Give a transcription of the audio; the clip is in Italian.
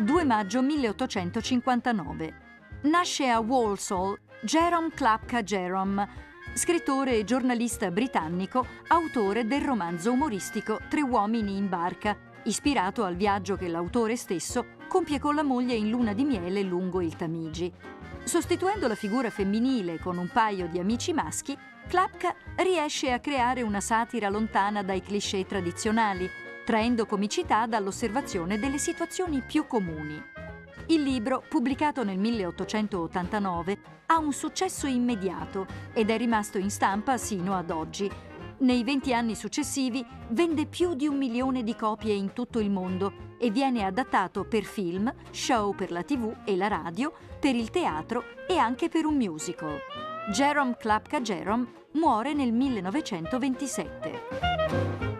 2 maggio 1859. Nasce a Walsall Jerome Klapka Jerome, scrittore e giornalista britannico, autore del romanzo umoristico 3 uomini in barca, ispirato al viaggio che l'autore stesso compie con la moglie in luna di miele lungo il Tamigi. Sostituendo la figura femminile con un paio di amici maschi, Klapka riesce a creare una satira lontana dai cliché tradizionali, traendo comicità dall'osservazione delle situazioni più comuni. Il libro, pubblicato nel 1889, ha un successo immediato ed è rimasto in stampa sino ad oggi. Nei 20 anni successivi vende più di 1 milione di copie in tutto il mondo e viene adattato per film, show per la TV e la radio, per il teatro e anche per un musical. Jerome Klapka Jerome muore nel 1927.